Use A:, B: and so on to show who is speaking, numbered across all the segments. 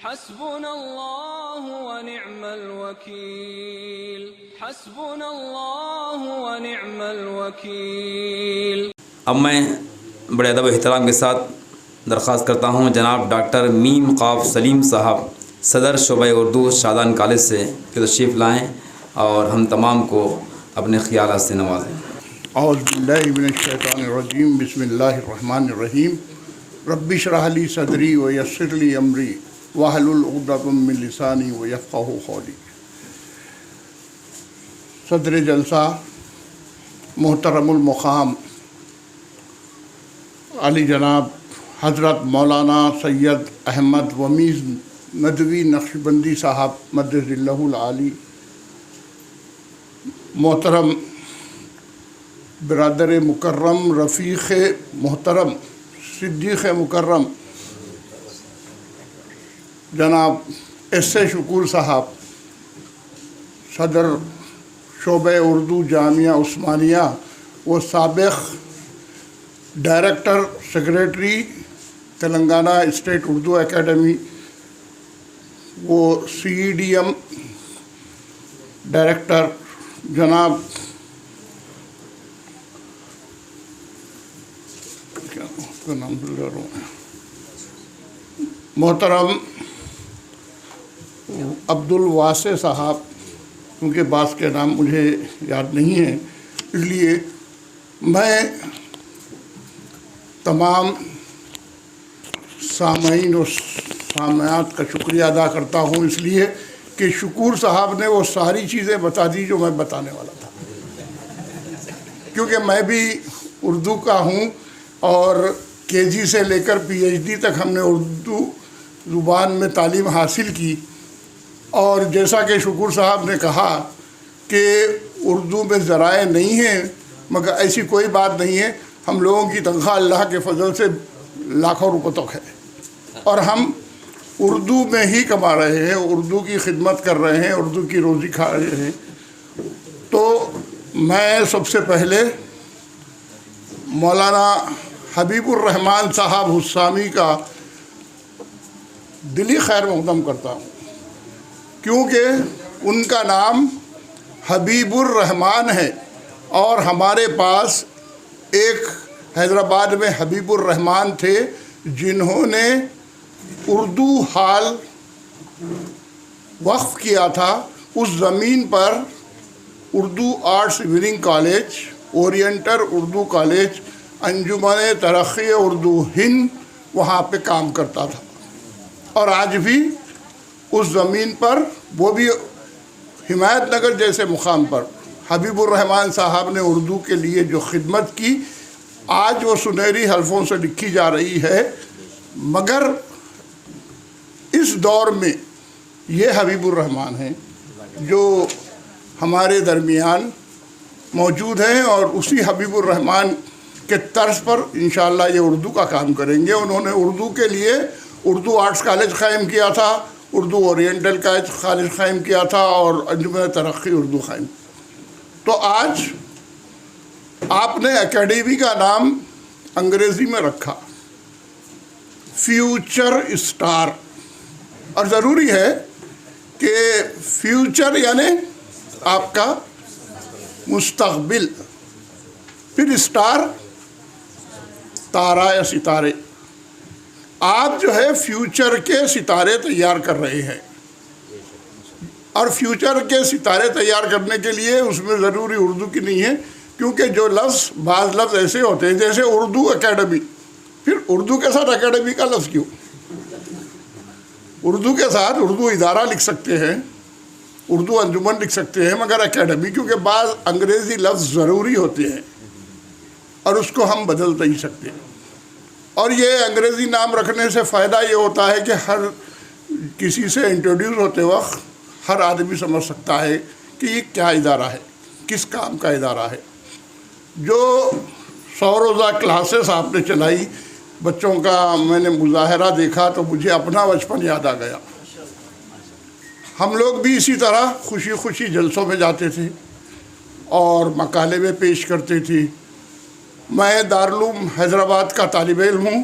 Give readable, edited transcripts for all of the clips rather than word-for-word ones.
A: حسبنا اللہ ونعم الوکیل، حسبنا اللہ ونعم الوکیل۔
B: اب میں بڑے ادب و احترام کے ساتھ درخواست کرتا ہوں جناب ڈاکٹر میم قاف سلیم صاحب صدر شعبہ اردو شادان کالج سے کہ تشریف لائیں اور ہم تمام کو اپنے خیالات سے نوازیں۔
C: اعوذ باللہ من الشیطان الرجیم، بسم اللہ الرحمن الرحیم۔ رب اشرح لی صدری ویسر لی امری واحلل عقدۃ من لسانی ویفقہوا قولی۔ صدر جلسہ محترم المقام علی جناب حضرت مولانا سید احمد ومیز ندوی نقشبندی صاحب مدد اللہ العالی، محترم برادر مکرم، رفیق محترم، صدیق مکرم جناب ایس اے شکور صاحب صدر شعبہ اردو جامعہ عثمانیہ و سابق director secretary Telangana state Urdu academy وہ CEDM ڈائریکٹر جناب محترم عبد الواسع صاحب، کیونکہ بعض کے نام مجھے یاد نہیں ہیں، اس لیے میں تمام سامعین و سامعات کا شکریہ ادا کرتا ہوں، اس لیے کہ شکور صاحب نے وہ ساری چیزیں بتا دی جو میں بتانے والا تھا، کیونکہ میں بھی اردو کا ہوں اور KG سے لے کر PhD تک ہم نے اردو زبان میں تعلیم حاصل کی، اور جیسا کہ شکور صاحب نے کہا کہ اردو میں ذرائع نہیں ہیں، مگر ایسی کوئی بات نہیں ہے، ہم لوگوں کی تنخواہ اللہ کے فضل سے لاکھوں روپے تک ہے، اور ہم اردو میں ہی کما رہے ہیں، اردو کی خدمت کر رہے ہیں، اردو کی روزی کھا رہے ہیں۔ تو میں سب سے پہلے مولانا حبیب الرحمن صاحب حسامی کا دلی خیر مقدم کرتا ہوں، کیونکہ ان کا نام حبیب الرحمن ہے، اور ہمارے پاس ایک حیدرآباد میں حبیب الرحمن تھے جنہوں نے اردو ہال وقف کیا تھا۔ اس زمین پر Urdu arts evening college, oriental Urdu college, Anjuman Taraqqi Urdu ہند وہاں پہ کام کرتا تھا، اور آج بھی اس زمین پر، وہ بھی حمایت نگر جیسے مقام پر، حبیب الرحمن صاحب نے اردو کے لیے جو خدمت کی آج وہ سنہری حرفوں سے لکھی جا رہی ہے، مگر اس دور میں یہ حبیب الرحمن ہیں جو ہمارے درمیان موجود ہیں، اور اسی حبیب الرحمن کے طرز پر انشاءاللہ یہ اردو کا کام کریں گے۔ انہوں نے اردو کے لیے اردو آرٹس کالج قائم کیا تھا، اردو اورینٹل کالج قائم کیا تھا، اور انجمن ترقی اردو قائم۔ تو آج آپ نے اکیڈمی کا نام انگریزی میں رکھا فیوچر اسٹار، اور ضروری ہے کہ فیوچر یعنی آپ کا مستقبل، پھر اسٹار تارا یا ستارے۔ آپ جو ہے فیوچر کے ستارے تیار کر رہے ہیں، اور فیوچر کے ستارے تیار کرنے کے لیے اس میں ضروری اردو کی نہیں ہے، کیونکہ جو بعض لفظ ایسے ہوتے ہیں جیسے اردو اکیڈمی، پھر اردو کے ساتھ اکیڈمی کا لفظ کیوں؟ اردو کے ساتھ اردو ادارہ لکھ سکتے ہیں، اردو انجمن لکھ سکتے ہیں، مگر اکیڈمی، کیونکہ بعض انگریزی لفظ ضروری ہوتے ہیں اور اس کو ہم بدل نہیں سکتے۔ اور یہ انگریزی نام رکھنے سے فائدہ یہ ہوتا ہے کہ ہر کسی سے انٹروڈیوس ہوتے وقت ہر آدمی سمجھ سکتا ہے کہ یہ کیا ادارہ ہے، کس کام کا ادارہ ہے۔ جو 100 روزہ کلاسز آپ نے چلائی، بچوں کا میں نے مظاہرہ دیکھا تو مجھے اپنا بچپن یاد آ گیا۔ ہم لوگ بھی اسی طرح خوشی خوشی جلسوں میں جاتے تھے اور مقالے میں پیش کرتے تھے۔ میں دارالعلوم حیدرآباد کا طالب علم ہوں،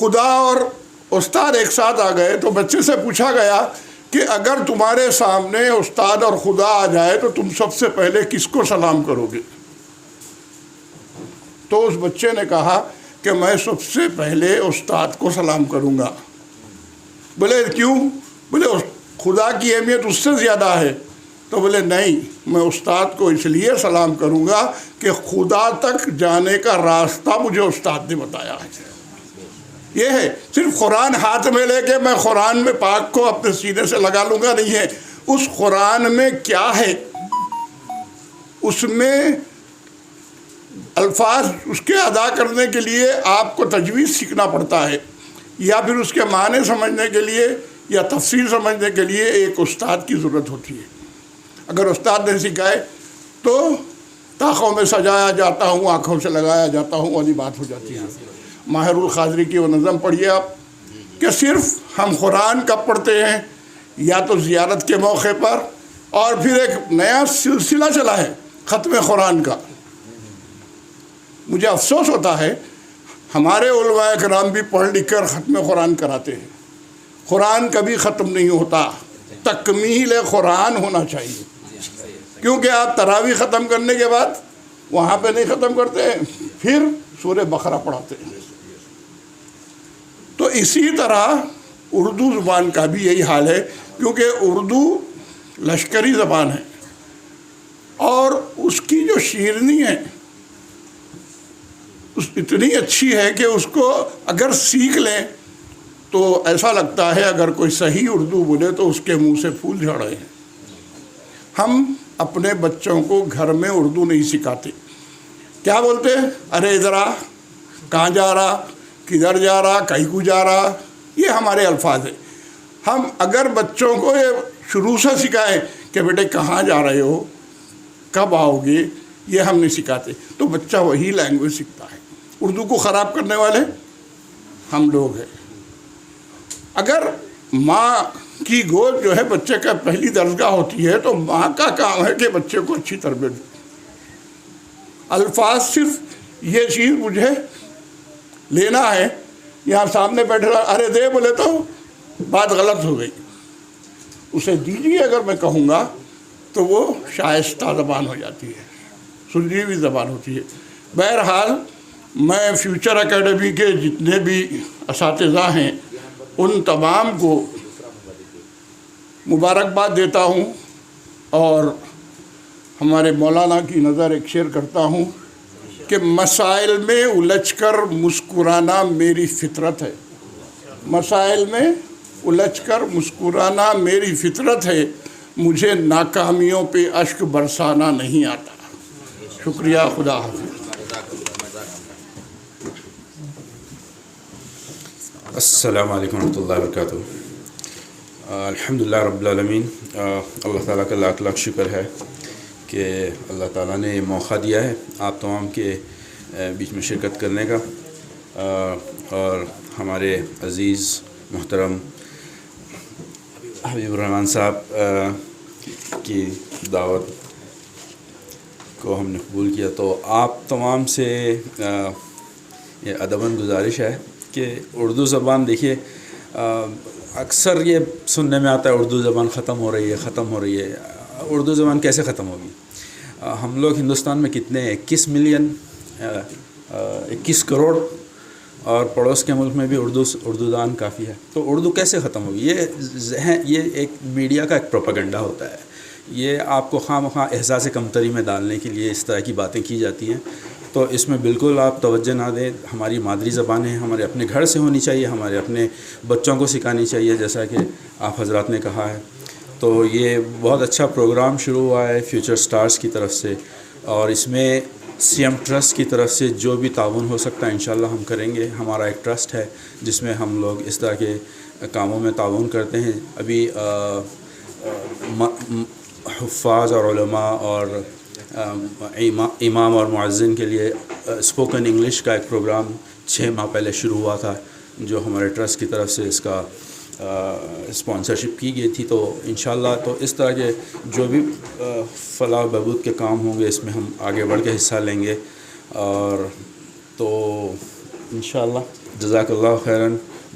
C: خدا اور استاد ایک ساتھ آ گئے تو بچے سے پوچھا گیا کہ اگر تمہارے سامنے استاد اور خدا آ جائے تو تم سب سے پہلے کس کو سلام کرو گے؟ تو اس بچے نے کہا کہ میں سب سے پہلے استاد کو سلام کروں گا۔ بولے کیوں؟ بولے خدا کی اہمیت اس سے زیادہ ہے۔ تو بولے نہیں، میں استاد کو اس لیے سلام کروں گا کہ خدا تک جانے کا راستہ مجھے استاد نے بتایا ہے۔ یہ ہے، صرف قرآن ہاتھ میں لے کے میں قرآن میں پاک کو اپنے سینے سے لگا لوں گا نہیں ہے۔ اس قرآن میں کیا ہے، اس میں الفاظ اس کے ادا کرنے کے لیے آپ کو تجوید سیکھنا پڑتا ہے، یا پھر اس کے معنی سمجھنے کے لیے یا تفسیر سمجھنے کے لیے ایک استاد کی ضرورت ہوتی ہے۔ اگر استاد نے سکھائے تو طاقوں میں سجایا جاتا ہوں، آنکھوں سے لگایا جاتا ہوں والی بات ہو جاتی ہے۔ ماہر القادری کی وہ نظم پڑھیے آپ کہ صرف ہم قرآن کب پڑھتے ہیں، یا تو زیارت کے موقع پر، اور پھر ایک نیا سلسلہ چلا ہے ختم قرآن کا۔ مجھے افسوس ہوتا ہے ہمارے علماء کرام بھی پڑھ لکھ کر ختم قرآن کراتے ہیں۔ قرآن کبھی ختم نہیں ہوتا، تکمیل قرآن ہونا چاہیے، کیونکہ آپ تراویح ختم کرنے کے بعد وہاں پہ نہیں ختم کرتے، پھر سورہ بقرہ پڑھاتے ہیں۔ تو اسی طرح اردو زبان کا بھی یہی حال ہے، کیونکہ اردو لشکری زبان ہے اور اس کی جو شیرینی ہے اتنی اچھی ہے کہ اس کو اگر سیکھ لیں تو ایسا لگتا ہے اگر کوئی صحیح اردو بولے تو اس کے منہ سے پھول جھڑ رہے ہیں۔ ہم اپنے بچوں کو گھر میں اردو نہیں سکھاتے۔ کیا بولتے؟ ارے ادھر آ، کہاں جا رہا، کدھر جا رہا، کہیں کو جا رہا، یہ ہمارے الفاظ ہیں۔ ہم اگر بچوں کو یہ شروع سے سکھائیں کہ بیٹے کہاں جا رہے ہو، کب آؤ گے، یہ ہم نہیں سکھاتے، تو بچہ وہی لینگویج سیکھتا ہے۔ اردو کو خراب کرنے والے ہم لوگ ہیں۔ اگر ماں کی گود جو ہے بچے کا پہلی درسگاہ ہوتی ہے تو ماں کا کام ہے کہ بچے کو اچھی تربیت دے۔ الفاظ صرف یہ چیز مجھے لینا ہے، یہاں سامنے بیٹھے رہا ارے دے بولے تو بات غلط ہو گئی، اسے دیجیے اگر میں کہوں گا تو وہ شائستہ زبان ہو جاتی ہے، سلجھی ہوئی زبان ہوتی ہے۔ بہرحال میں فیوچر اکیڈمی کے جتنے بھی اساتذہ ہیں ان تمام کو مبارکباد دیتا ہوں، اور ہمارے مولانا کی نظر ایک شعر کرتا ہوں کہ مسائل میں الجھ کر مسکرانا میری فطرت ہے، مسائل میں الجھ کر مسکرانا میری فطرت ہے، مجھے ناکامیوں پہ اشک برسانا نہیں آتا۔ شکریہ، خدا حافظ۔
B: السلام علیکم ورحمۃ اللہ وبرکاتہ۔ الحمدللہ رب العالمین، اللہ تعالیٰ کا لاکھ لاکھ شکر ہے کہ اللہ تعالیٰ نے موقع دیا ہے آپ تمام کے بیچ میں شرکت کرنے کا، اور ہمارے عزیز محترم حبیب الرحمن صاحب کی دعوت کو ہم نے قبول کیا۔ تو آپ تمام سے یہ ادباً گزارش ہے کہ اردو زبان، دیکھیے اکثر یہ سننے میں آتا ہے اردو زبان ختم ہو رہی ہے۔ اردو زبان کیسے ختم ہوگی؟ ہم لوگ ہندوستان میں کتنے ہیں؟ 21 ملین، 21 کروڑ، اور پڑوس کے ملک میں بھی اردو دان کافی ہے، تو اردو کیسے ختم ہوگی؟ یہ ایک میڈیا کا ایک پروپیگنڈا ہوتا ہے، یہ آپ کو خواہ مخواہ احساس کمتری میں ڈالنے کے لیے اس طرح کی باتیں کی جاتی ہیں، تو اس میں بالکل آپ توجہ نہ دیں۔ ہماری مادری زبان ہے، ہمارے اپنے گھر سے ہونی چاہیے، ہمارے اپنے بچوں کو سکھانی چاہیے، جیسا کہ آپ حضرات نے کہا ہے۔ تو یہ بہت اچھا پروگرام شروع ہوا ہے فیوچر سٹارز کی طرف سے، اور اس میں سی ایم ٹرسٹ کی طرف سے جو بھی تعاون ہو سکتا ہے انشاءاللہ ہم کریں گے۔ ہمارا ایک ٹرسٹ ہے جس میں ہم لوگ اس طرح کے کاموں میں تعاون کرتے ہیں۔ ابھی حفاظ اور علماء اور امام اور معزن کے لیے اسپوکن انگلش کا ایک پروگرام 6 ماہ پہلے شروع ہوا تھا، جو ہمارے ٹرسٹ کی طرف سے اس کا اسپانسرشپ کی گئی تھی۔ تو انشاءاللہ تو اس طرح کے جو بھی فلاح و بہبود کے کام ہوں گے اس میں ہم آگے بڑھ کے حصہ لیں گے، اور تو انشاءاللہ
D: جزاک اللہ خیراً.